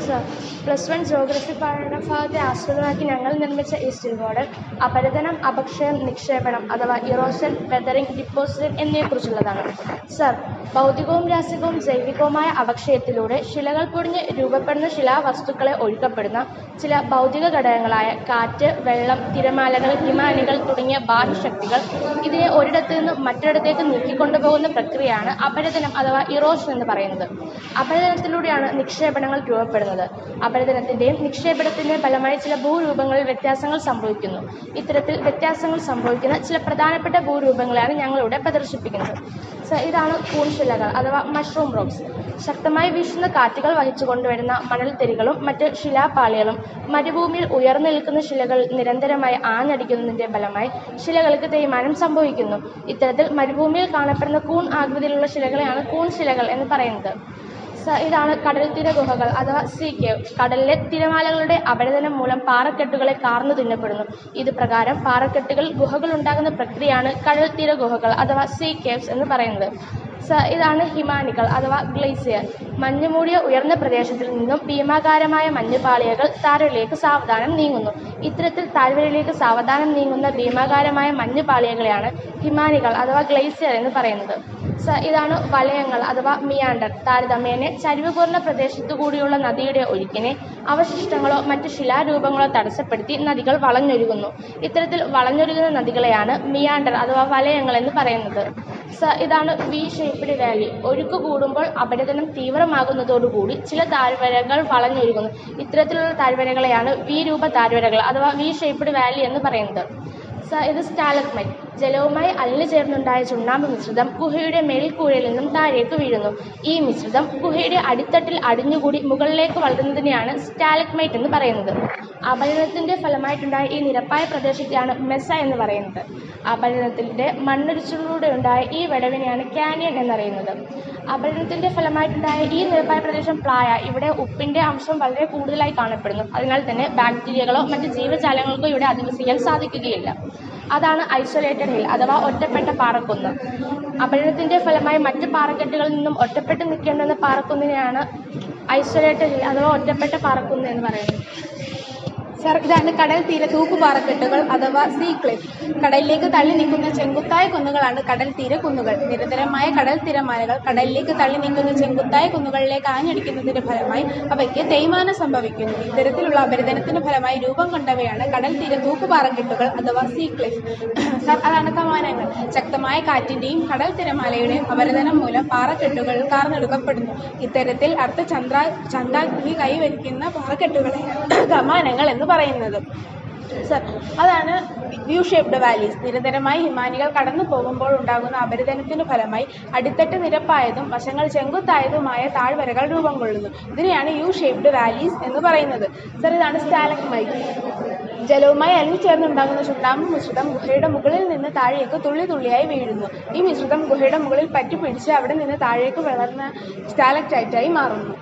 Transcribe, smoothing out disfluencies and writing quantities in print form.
Sir, +1 geography പാഠഭാഗത്തെ ആസ്പദമാക്കി ഞങ്ങൾ നിർമ്മിച്ച ഈ സ്റ്റിൽ മോഡൽ അപരദനം, അപക്ഷയം, നിക്ഷേപണം അഥവാ ഇറോഷൻ, വെതറിംഗ്, ഡിപ്പോസിഷൻ എന്നിവയെക്കുറിച്ചുള്ളതാണ്. സർ, ഭൗതികവും രാസികവും ജൈവികവുമായ അപക്ഷയത്തിലൂടെ ശിലകൾ പൊടിഞ്ഞ് രൂപപ്പെടുന്ന ശിലാവസ്തുക്കളെ ഒഴുക്കപ്പെടുന്ന ചില ഭൗതിക ഘടകങ്ങളായ കാറ്റ്, വെള്ളം, തിരമാലകൾ, ഹിമാനികൾ തുടങ്ങിയ ബാഹ്യശക്തികൾ ഇതിനെ ഒരിടത്തു നിന്ന് മറ്റൊരിടത്തേക്ക് നീക്കിക്കൊണ്ടുപോകുന്ന പ്രക്രിയയാണ് അപരദനം അഥവാ ഇറോഷൻ എന്ന് പറയുന്നത്. അപരദനത്തിലൂടെയാണ് നിക്ഷേപണങ്ങൾ രൂപപ്പെടുന്നത്. അപരദനത്തിന്റെയും നിക്ഷേപണത്തിന്റെയും ഫലമായി ചില ഭൂരൂപങ്ങളിൽ വ്യത്യാസങ്ങൾ സംഭവിക്കുന്നു. ഇത്തരത്തിൽ വ്യത്യാസങ്ങൾ സംഭവിക്കുന്ന ചില പ്രധാനപ്പെട്ട ഭൂരൂപങ്ങളെയാണ് ഞങ്ങളിവിടെ പ്രദർശിപ്പിക്കുന്നത്. ഇതാണ് കൂൺശിലകൾ അഥവാ മഷ്റൂം റോക്സ്. ശക്തമായി വീശുന്ന കാറ്റുകൾ വഹിച്ചു കൊണ്ടുവരുന്ന മണൽത്തരികളും മറ്റ് ശിലാപാളികളും മരുഭൂമിയിൽ ഉയർന്നു നിൽക്കുന്ന ശിലകൾ നിരന്തരമായി ആഞ്ഞടിക്കുന്നതിന്റെ ഫലമായി ശിലകൾക്ക് തേയ്മാനം സംഭവിക്കുന്നു. ഇത്തരത്തിൽ മരുഭൂമിയിൽ കാണപ്പെടുന്ന കൂൺ ആകൃതിയിലുള്ള ശിലകളെയാണ് കൂൺശിലകൾ എന്ന് പറയുന്നത്. ഇതാണ് കടൽത്തീര ഗുഹകൾ അഥവാ സീ കേവ്. കടലിലെ തിരമാലകളുടെ അപരദനം മൂലം പാറക്കെട്ടുകളെ കാർന്നു തിന്നപ്പെടുന്നു. ഇത് പ്രകാരം പാറക്കെട്ടുകൾ ഗുഹകൾ ഉണ്ടാകുന്ന പ്രക്രിയയാണ് കടൽത്തീര ഗുഹകൾ അഥവാ സീ കേവ്സ് എന്ന് പറയുന്നത്. ഇതാണ് ഹിമാനികൾ അഥവാ ഗ്ലേസിയർ. മഞ്ഞുമൂടിയ ഉയർന്ന പ്രദേശത്തിൽ നിന്നും ഭീമാകാരമായ മഞ്ഞുപാളികകൾ താഴ്വരയിലേക്ക് സാവധാനം നീങ്ങുന്നു. ഇത്തരത്തിൽ താഴ്വരയിലേക്ക് സാവധാനം നീങ്ങുന്ന ഭീമാകാരമായ മഞ്ഞുപാളികളെയാണ് ഹിമാനികൾ അഥവാ ഗ്ലേസിയർ എന്ന് പറയുന്നത്. ഇതാണ് വലയങ്ങൾ അഥവാ മിയാണ്ടർ. താരതമ്യേന ചരിവ് കുറഞ്ഞ പ്രദേശത്തു കൂടിയുള്ള നദിയുടെ ഒഴുക്കിനെ അവശിഷ്ടങ്ങളോ മറ്റ് ശിലാരൂപങ്ങളോ തടസ്സപ്പെടുത്തി നദികൾ വളഞ്ഞൊഴുകുന്നു. ഇത്തരത്തിൽ വളഞ്ഞൊഴുകുന്ന നദികളെയാണ് മിയാണ്ടർ അഥവാ വലയങ്ങൾ എന്ന് പറയുന്നത്. ഇതാണ് വി ഷേപ്പ്ഡ് വാലി. ഒഴുക്ക് കൂടുമ്പോൾ അപരദനം തീവ്രമാകുന്നതോടുകൂടി ചില താഴ്വരകൾ വളഞ്ഞൊഴുകുന്നു. ഇത്തരത്തിലുള്ള താഴ്വരകളെയാണ് വി രൂപ താഴ്വരകൾ അഥവാ വി ഷേപ്പ്ഡ് വാലി എന്ന് പറയുന്നത്. ഇത് സ്റ്റാലഗ്മൈറ്റ്. ജലവുമായി അലിഞ്ഞു ചേർന്നുണ്ടായ ചുണ്ണാമ്പ് മിശ്രിതം ഗുഹയുടെ മേൽക്കൂരയിൽ നിന്നും താഴേക്ക് വീഴുന്നു. ഈ മിശ്രിതം ഗുഹയുടെ അടിത്തട്ടിൽ അടിഞ്ഞുകൂടി മുകളിലേക്ക് വളരുന്നതിനെയാണ് സ്റ്റാലഗ്മൈറ്റ് എന്ന് പറയുന്നത്. അപരദനത്തിന്റെ ഫലമായിട്ടുണ്ടായ ഈ നിരപ്പായ പ്രദേശത്തെയാണ് മെസ എന്ന് പറയുന്നത്. അപരദനത്തിന്റെ മണ്ണൊലിച്ചിലൂടെ ഉണ്ടായ ഈ വിടവിനെയാണ് കാനിയൻ എന്നറിയുന്നത്. അപരദനത്തിന്റെ ഫലമായിട്ടുണ്ടായ ഈ നിരപ്പായ പ്രദേശം പ്ലായ. ഇവിടെ ഉപ്പിന്റെ അംശം വളരെ കൂടുതലായി കാണപ്പെടുന്നു. അതിനാൽ തന്നെ ബാക്ടീരിയകളോ മറ്റ് ജീവജാലങ്ങൾക്കോ ഇവിടെ അധിവസിക്കാൻ സാധിക്കുകയില്ല. അതാണ് ഐസൊലേറ്റഡ് ഹിൽ അഥവാ ഒറ്റപ്പെട്ട പാറക്കുന്ന്. അപരദനത്തിന്റെ ഫലമായി മറ്റ് പാറക്കെട്ടുകളിൽ നിന്നും ഒറ്റപ്പെട്ട് നിൽക്കേണ്ടുന്ന പാറക്കുന്നിനെയാണ് ഐസൊലേറ്റഡ് ഹിൽ അഥവാ ഒറ്റപ്പെട്ട പാറക്കുന്ന് എന്ന് പറയുന്നത്. സർ, ഇതാണ് കടൽ തീര തൂക്കുപാറക്കെട്ടുകൾ അഥവാ സീ ക്ലിഫ്. കടലിലേക്ക് തള്ളി നീക്കുന്ന ചെങ്കുത്തായ കുന്നുകളാണ് കടൽ തീര കുന്നുകൾ. നിരന്തരമായ കടൽ തിരമാലകൾ കടലിലേക്ക് തള്ളി നീക്കുന്ന ചെങ്കുത്തായ കുന്നുകളിലേക്ക് ആഞ്ഞടിക്കുന്നതിന്റെ ഫലമായി അവയ്ക്ക് തേയ്മാനം സംഭവിക്കുന്നു. ഇത്തരത്തിലുള്ള അപരദനത്തിന്റെ ഫലമായി രൂപം കൊണ്ടവയാണ് കടൽ തീര തൂക്കുപാറക്കെട്ടുകൾ അഥവാ സീ ക്ലിഫ്. സർ, അതാണ് കമാനങ്ങൾ. ശക്തമായ കാറ്റിന്റെയും കടൽ തിരമാലയുടെയും അപരദനം മൂലം പാറക്കെട്ടുകൾ കാർന്നെടുക്കപ്പെടുന്നു. ഇത്തരത്തിൽ ചന്ദ്രാഗ്നി കൈവരിക്കുന്ന പാറക്കെട്ടുകളെ കമാനങ്ങൾ എന്ന് പറയുന്നത്. സർ, അതാണ് യു ഷേപ്ഡ് വാലീസ്. നിരന്തരമായി ഹിമാനികൾ കടന്നു പോകുമ്പോൾ ഉണ്ടാകുന്ന അപരദനത്തിന് ഫലമായി അടിത്തട്ട് നിരപ്പായതും വശങ്ങൾ ചെങ്കുത്തായതുമായ താഴ്വരകൾ രൂപം കൊള്ളുന്നു. ഇതിനെയാണ് യു ഷേപ്ഡ് വാലീസ് എന്ന് പറയുന്നത്. സർ, ഇതാണ് സ്റ്റാലഗ്മൈറ്റ്. ജലവുമായി അലിഞ്ഞു ചേർന്നുണ്ടാകുന്ന ചുണ്ണാമ്പ് മിശ്രിതം ഗുഹയുടെ മുകളിൽ നിന്ന് താഴേക്ക് തുള്ളി തുള്ളിയായി വീഴുന്നു. ഈ മിശ്രിതം ഗുഹയുടെ മുകളിൽ പറ്റിപ്പിടിച്ച് അവിടെ നിന്ന് താഴേക്ക് വളർന്ന സ്റ്റാലക്ടൈറ്റായി മാറുന്നു.